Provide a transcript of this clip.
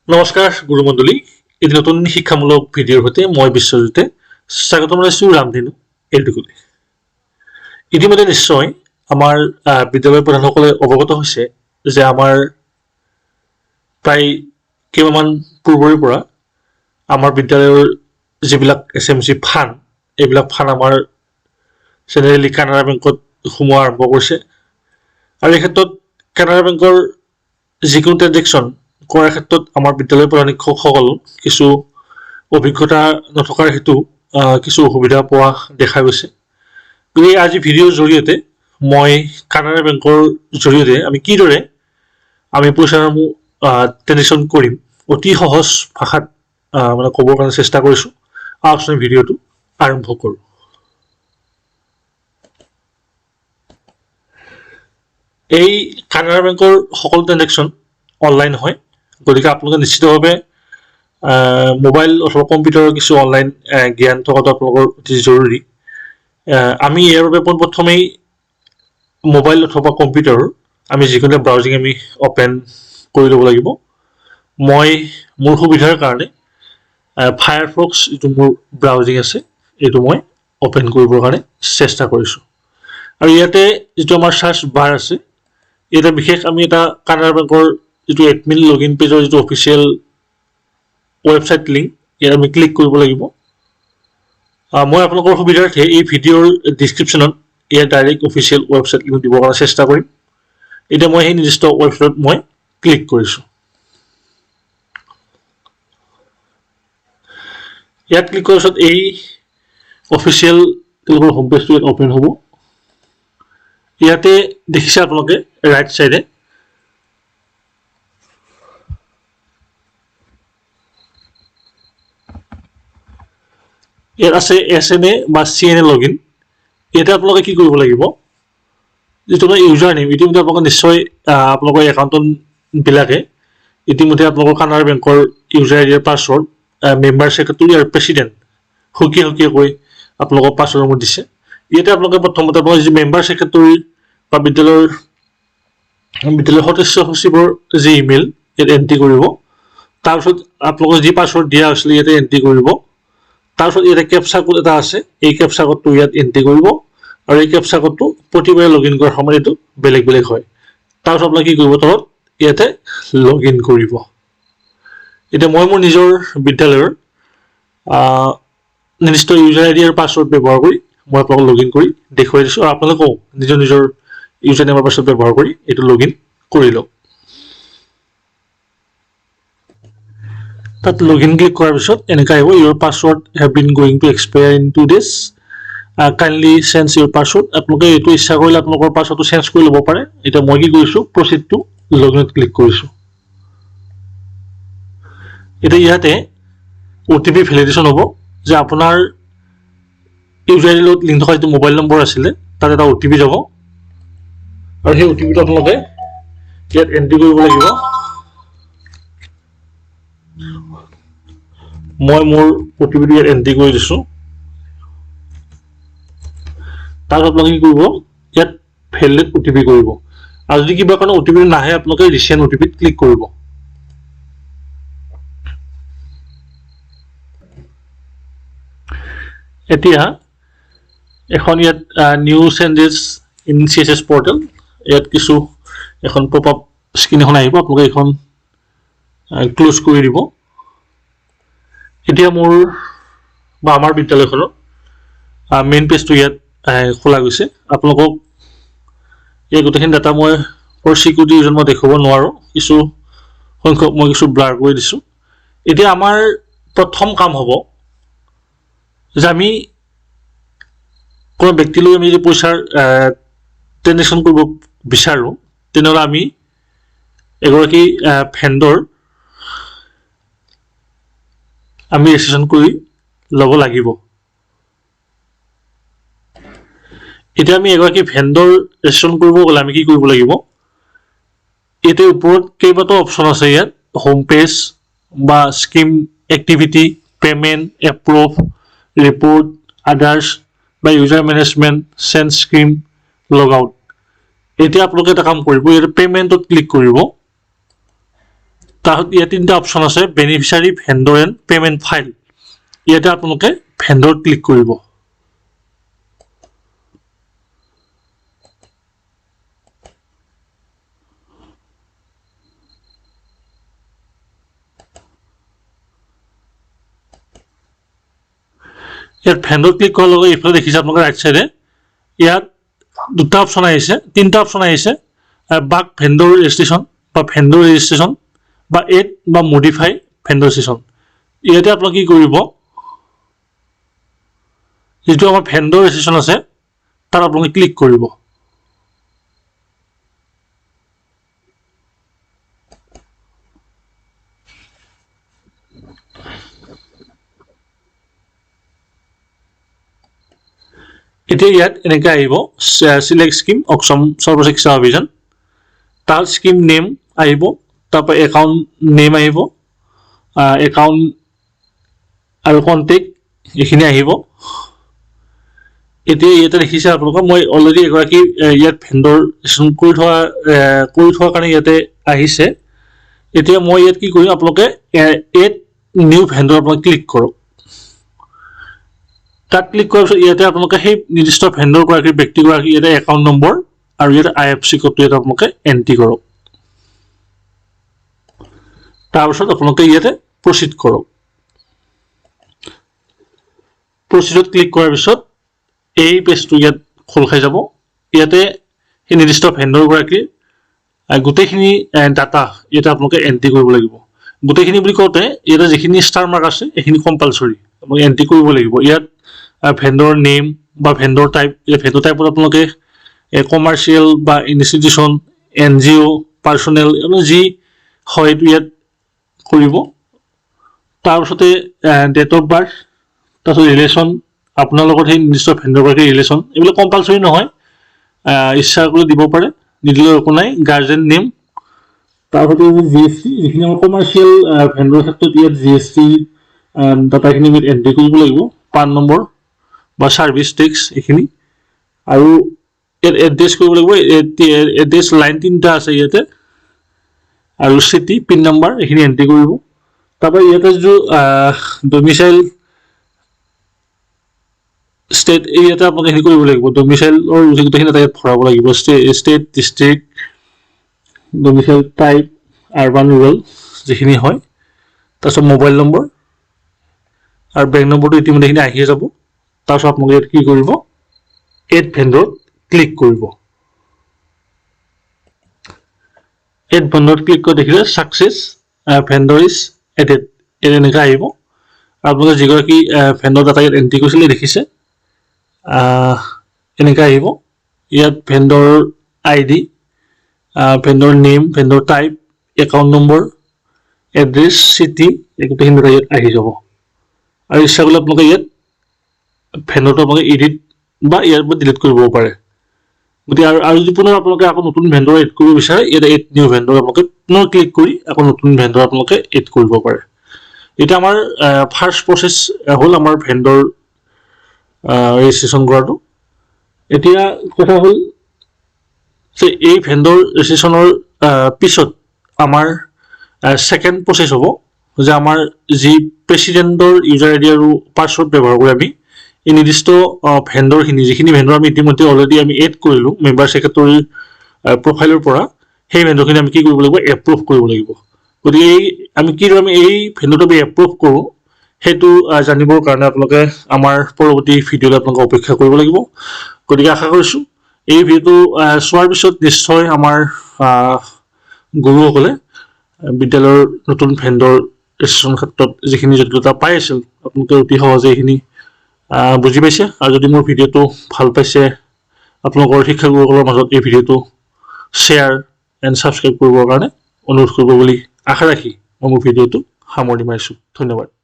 নমস্কাৰ গুৰুমণ্ডলী এটি নতুন শিক্ষামূলক ভিডিঅ'ৰ সৈতে মই বিশ্বজিতে স্বাগতম জনাইছোঁ ৰামধেনু এডুকেশ্যন। ইতিমধ্যে নিশ্চয় আমাৰ বিদ্যালয় প্ৰধানসকলে অৱগত হৈছে যে আমাৰ প্ৰায় কেইমাহমান পূৰ্বৰে পৰা আমাৰ বিদ্যালয়ৰ যিবিলাক assamese ফাণ্ড এইবিলাক ফাণ্ড আমাৰ জেনেৰেলি কানাড়া বেংকত সোমোৱা আৰম্ভ কৰিছে আৰু এই ক্ষেত্ৰত কানাড়া বেংকৰ যিকোনো ট্ৰেনজেকশ্যন কৰাৰ ক্ষেত্ৰত আমাৰ বিদ্যালয়ৰ প্ৰধান শিক্ষকসকল কিছু অভিজ্ঞতা নথকাৰ হেতু কিছু অসুবিধা পোৱা দেখা গৈছে। গতিকে আজি ভিডিঅ'ৰ জৰিয়তে মই কানাড়া বেংকৰ জৰিয়তে আমি কিদৰে আমি পইচাসমূহ ট্ৰেনজেকশ্যন কৰিম অতি সহজ ভাষাত মানে ক'বৰ কাৰণে চেষ্টা কৰিছোঁ। আহকচোন ভিডিঅ'টো আৰম্ভ কৰোঁ। এই কানাড়া বেংকৰ সকলো ট্ৰেনজেকশ্যন অনলাইন হয়, গতিকে আপোনালোকে নিশ্চিতভাৱে মোবাইল অথবা কম্পিউটাৰৰ কিছু অনলাইন জ্ঞান থকাটো আপোনালোকৰ অতি জৰুৰী। আমি ইয়াৰ বাবে পোনপ্ৰথমেই মোবাইল অথবা কম্পিউটাৰৰ আমি যিকোনো ব্ৰাউজিং আমি অ'পেন কৰি ল'ব লাগিব। মই মোৰ সুবিধাৰ কাৰণে ফায়াৰফক্স যিটো মোৰ ব্ৰাউজিং আছে এইটো মই অ'পেন কৰিবৰ কাৰণে চেষ্টা কৰিছোঁ। আৰু ইয়াতে যিটো আমাৰ চাৰ্চ বাৰ আছে ইয়াতে বিশেষ আমি এটা কানাড়া বেংকৰ যিটো এডমিন লগইন পেজৰ যিটো অফিচিয়েল ৱেবছাইট লিংক ইয়াত আমি ক্লিক কৰিব লাগিব। মই আপোনালোকৰ সুবিধাৰ্থে এই ভিডিঅ'ৰ ডিছক্ৰিপশ্যনত ইয়াৰ ডাইৰেক্ট অফিচিয়েল ৱেবছাইট লিংক দিবৰ কাৰণে চেষ্টা কৰিম। এতিয়া মই সেই নিৰ্দিষ্ট ৱেবছাইটত মই ক্লিক কৰিছোঁ। ইয়াত ক্লিক কৰাৰ পিছত এই অফিচিয়েল তেওঁলোকৰ হোম পেজটো ইয়াত অ'পেন হ'ব। ইয়াতে দেখিছে আপোনালোকে ৰাইট চাইডে ইয়াত আছে SMA বা CNA লগইন। ইয়াতে আপোনালোকে কি কৰিব লাগিব, যিটো আপোনাৰ ইউজাৰ নেম ইতিমধ্যে আপোনালোকে নিশ্চয় আপোনালোকৰ একাউণ্টবিলাকে ইতিমধ্যে আপোনালোকৰ কানাড়া বেংকৰ ইউজাৰ আইডি আৰু পাছৱৰ্ড মেম্বাৰ ছেক্ৰেটাৰী আৰু প্ৰেচিডেণ্ট সুকীয়া সুকীয়াকৈ আপোনালোকৰ পাছৱৰ্ডসমূহ দিছে। ইয়াতে আপোনালোকে প্ৰথমতে আপোনালোকৰ যি মেম্বাৰ ছেক্ৰেটাৰী বা বিদ্যালয়ৰ সদস্য সচিবৰ যি ইমেইল ইয়াত এণ্ট্ৰি কৰিব। তাৰপিছত আপোনালোকৰ যি পাছৱৰ্ড দিয়া হৈছিলে ইয়াতে এণ্ট্ৰি কৰিব। তাৰপিছত ইয়াতে কেপচা কোড এটা আছে, এই কেপচা কোডটো ইয়াত এণ্ট্ৰি কৰিব আৰু এই কেপচা কোডটো প্ৰতিবাৰে লগইন কৰাৰ সময়ত এইটো বেলেগ বেলেগ হয়। তাৰপিছত আপোনালোকে কি কৰিব, তলত ইয়াতে লগইন কৰিব। এতিয়া মই মোৰ নিজৰ বিদ্যালয়ৰ নিৰ্দিষ্ট ইউজাৰ আইডি আৰু পাছৱৰ্ড ব্যৱহাৰ কৰি মই আপোনালোকক লগইন কৰি দেখুৱাই দিছোঁ আৰু আপোনালোকেও নিজৰ নিজৰ ইউজাৰ নেম আৰু পাছৱৰ্ড ব্যৱহাৰ কৰি এইটো লগইন কৰি লওক। তাত লগইন ক্লিক কৰাৰ পিছত এনেকৈ আহিব, your password have been going to expire in 2 days, kindly change your password. আপোনালোকে এইটো ইচ্ছা কৰিলে আপোনালোকৰ পাছৱৰ্ডটো চেঞ্জ কৰি ল'ব পাৰে। এতিয়া মই কি কৰিছোঁ, প্ৰচিড টু লগইনত ক্লিক কৰিছোঁ। এতিয়া ইয়াতে OTP ভেলিডেশ্যন হ'ব যে আপোনাৰ ইউজাৰ আইডিৰ লগত লিংক থকা যিটো মোবাইল নম্বৰ আছিলে তাত এটা OTP যাব আৰু সেই OTPটো আপোনালোকে ইয়াত এণ্ট্ৰি কৰিব লাগিব। মই মোৰ OTPটো ইয়াত এণ্ট্ৰি কৰি দিছোঁ। তাৰপিছত আপোনালোকে কি কৰিব, ইয়াত ভেলিডেট OTP কৰিব আৰু যদি কিবা কাৰণে OTP নাহে আপোনালোকে ৰিচেণ্ট OTPত ক্লিক কৰিব। এতিয়া এখন ইয়াত new changes in CSS portal ইয়াত কিছু এখন পপ আপ স্ক্ৰীন এখন আহিব, আপোনালোকে এইখন ক্ল'জ কৰি দিব। এতিয়া মোৰ বা আমাৰ বিদ্যালয়খনৰ মেইন পেজটো ইয়াত খোলা গৈছে। আপোনালোকক এই গোটেইখিনি ডাটা মই ফৰ চিকিউৰিটি ৰিজন মই দেখুৱাব নোৱাৰোঁ, কিছু সংখ্যক মই কিছু ব্লাৰ কৰি দিছোঁ। এতিয়া আমাৰ প্ৰথম কাম হ'ব যে আমি কোনো ব্যক্তিলৈ আমি যদি পইচাৰ ট্ৰেনজেকশ্যন কৰিব বিচাৰোঁ তেনেহ'লে আমি এগৰাকী ভেণ্ডৰ আমি ৰেজিষ্ট্ৰেশ্যন কৰি ল'ব লাগিব। এতিয়া আমি এগৰাকী ভেণ্ডৰ ৰেজিষ্ট্ৰেশ্যন কৰিব গ'লে আমি কি কৰিব লাগিব, এতিয়া ওপৰত কেইবাটাও অপশ্যন আছে, ইয়াত হোম পেজ বা scheme activity, payment, approve, report, others বা ইউজাৰ মেনেজমেণ্ট, চেঞ্জ স্কিম, লগ আউট। এতিয়া আপোনালোকে এটা কাম কৰিব, ইয়াতে পে'মেণ্টত ক্লিক কৰিব। তাত ইয়াত তিনিটা অপশ্যন আছে beneficiary vendor and payment file ইয়াতে আপোনালোকে ভেণ্ডৰ ক্লিক কৰিব ইয়াত ভেণ্ডৰ ক্লিক কৰাৰ লগে এইফালে দেখিছে আপোনালোকে ৰাইট চাইডে ইয়াত দুটা অপশ্যন আহিছে তিনিটা অপশ্যন আহিছে বাক ভেণ্ডৰ ৰেজিষ্ট্ৰেশ্যন বা ভেণ্ডৰ ৰেজিষ্ট্ৰেশ্যন বা এড বা মডিফাই ভেণ্ডৰ ৰেজিষ্ট্ৰেশ্যন ইয়াতে আপোনালোকে কি কৰিব যিটো আমাৰ ভেণ্ডৰ ৰেজিষ্ট্ৰেশ্যন আছে তাত আপোনালোকে ক্লিক কৰিব এতিয়া ইয়াত এনেকৈ আহিব চিলেক্ট স্কিম অসম সৰ্বশিক্ষা অভিযান তাৰ স্কিম নেম আহিব তাৰপৰা একাউণ্ট নেম আহিব একাউণ্ট আৰু কণ্টেক্ট এইখিনি আহিব এতিয়া ইয়াতে দেখিছে আপোনালোকক মই অলৰেডি এগৰাকী ইয়াত ভেণ্ডৰ কৰি থোৱাৰ কাৰণে ইয়াতে আহিছে এতিয়া মই ইয়াত কি কৰিম আপোনালোকে এড নিউ ভেণ্ডৰ আপোনালোকে ক্লিক কৰক তাত ক্লিক কৰাৰ পিছত ইয়াতে আপোনালোকে সেই নিৰ্দিষ্ট ভেণ্ডৰ গৰাকী ব্যক্তিগৰাকী ইয়াতে একাউণ্ট নম্বৰ আৰু ইয়াতে IFSC কোডটো ইয়াতে আপোনালোকে এণ্ট্ৰি কৰক তাৰপিছত আপোনালোকে ইয়াতে প্ৰচিড কৰক প্ৰচিডত ক্লিক কৰাৰ পিছত এই পেজটো ইয়াত খোল খাই যাব ইয়াতে সেই নিৰ্দিষ্ট ভেণ্ডৰ গৰাকীৰ গোটেইখিনি ডাটা ইয়াতে আপোনালোকে এণ্ট্ৰি কৰিব লাগিব গোটেইখিনি বুলি কওঁতে ইয়াতে যিখিনি ষ্টাৰ মাৰ্ক আছে এইখিনি কম্পালচৰি আপোনালোকে এণ্ট্ৰি কৰিব লাগিব ইয়াত ভেণ্ডৰ নেম বা ভেণ্ডৰ টাইপ ভেণ্ডৰ টাইপত আপোনালোকে কমাৰ্চিয়েল বা ইনষ্টিটিউশ্যন NGO পাৰ্চনেল যি হয় এইটো ইয়াত কৰিব তাৰপিছতে ডেট অফ বাৰ্থ তাৰপিছত ৰিলেশ্যন আপোনাৰ লগত সেই নিৰ্দিষ্ট ভেণ্ডৰগৰাকীৰ ৰিলেশ্যন এইবিলাক কম্পালচৰি নহয় ইচ্ছা কৰি দিব পাৰে নিদিলেও একো নাই গাৰ্জেন নেম তাৰপিছতে GST যিখিনি আমাৰ কমাৰ্চিয়েল ভেণ্ডৰ ক্ষেত্ৰত ইয়াত GST ডাটাখিনি ইয়াত এণ্ট্ৰি কৰিব লাগিব পান নম্বৰ বা ছাৰ্ভিচ টেক্স এইখিনি আৰু ইয়াত এড্ৰেছ কৰিব লাগিব এড্ৰেছ লাইন তিনিটা আছে ইয়াতে আৰু চিটি পিন নম্বৰ এইখিনি এণ্ট্ৰি কৰিব তাৰপৰা ইয়াতে যিটো ডমিচাইল ষ্টেট ইয়াতে আপোনালোকে হেৰি কৰিব লাগিব ডমিচাইলৰ গোটেইখিনি এটা ইয়াত ভৰাব লাগিব state district domicile type urban rural যিখিনি হয় তাৰপিছত মোবাইল নম্বৰ আৰু বেংক নম্বৰটো ইতিমধ্যে এইখিনি আহিয়ে যাব তাৰপিছত আপোনালোকে ইয়াত কি কৰিব এড ভেণ্ডৰত ক্লিক কৰিব এড ভেণ্ডৰত ক্লিক কৰি দেখিলে ছাকচেছ ভেণ্ডৰ ইজ এডেড এনেকৈ আহিব আপোনালোকে যিগৰাকী ভেণ্ডৰ ডাটা ইয়াত এণ্ট্ৰি কৰিছিলে দেখিছে এনেকৈ আহিব ইয়াত vendor ID vendor name vendor type account number address city এই গোটেইখিনি ডাটা ইয়াত আহি যাব আৰু ইচ্ছা কৰিলে আপোনালোকে ইয়াত ভেণ্ডৰটো আপোনালোকে এডিট বা ইয়াৰ পৰা ডিলিট কৰিব পাৰে গতিকে আৰু যদি পুনৰ আপোনালোকে আকৌ নতুন ভেণ্ডৰ এড কৰিব বিচাৰে ইয়াতে এড নিউ ভেণ্ডৰ আপোনালোকে পুনৰ ক্লিক কৰি আকৌ নতুন ভেণ্ডৰ আপোনালোকে এড কৰিব পাৰে এটা আমাৰ ফাৰ্ষ্ট প্ৰচেছ হ'ল আমাৰ ভেণ্ডৰ ৰেজিষ্ট্ৰেশ্যন কৰাটো এতিয়া কথা হ'ল যে এই ভেণ্ডৰ ৰেজিষ্ট্ৰেশ্যনৰ পিছত আমাৰ ছেকেণ্ড প্ৰচেছ হ'ব যে আমাৰ যি প্ৰেচিডেণ্টৰ ইউজাৰ ID আৰু পাছৱৰ্ড ব্যৱহাৰ কৰি আমি এই নিৰ্দিষ্ট ভেণ্ডৰখিনি যিখিনি ভেণ্ডৰ আমি ইতিমধ্যে অলৰেডি আমি এড কৰিলোঁ মেম্বাৰ ছেক্ৰেটৰীৰ প্ৰফাইলৰ পৰা সেই ভেণ্ডৰখিনি আমি কি কৰিব লাগিব এপ্ৰুভ কৰিব লাগিব গতিকে আমি এই ভেণ্ডৰটো আমি এপ্ৰুভ কৰোঁ সেইটো জানিবৰ কাৰণে আপোনালোকে আমাৰ পৰৱৰ্তী ভিডিঅ'লৈ আপোনালোকে অপেক্ষা কৰিব লাগিব গতিকে আশা কৰিছোঁ এই ভিডিঅ'টো চোৱাৰ পিছত নিশ্চয় আমাৰ গুৰুসকলে বিদ্যালয়ৰ নতুন ভেণ্ডৰ ৰেজিষ্ট্ৰেশ্যন ক্ষেত্ৰত যিখিনি জটিলতা পাই আছিল আপোনালোকে অতি সহজে এইখিনি বুজি পাইছে আৰু যদি মোৰ ভিডিঅ'টো ভাল পাইছে আপোনালোকৰ শিক্ষাগুৰুসকলৰ মাজত এই ভিডিঅ'টো শ্বেয়াৰ এণ্ড ছাবস্ক্ৰাইব কৰিবৰ কাৰণে অনুৰোধ কৰিব বুলি আশা ৰাখি মই মোৰ ভিডিঅ'টো সামৰণি মাৰিছোঁ ধন্যবাদ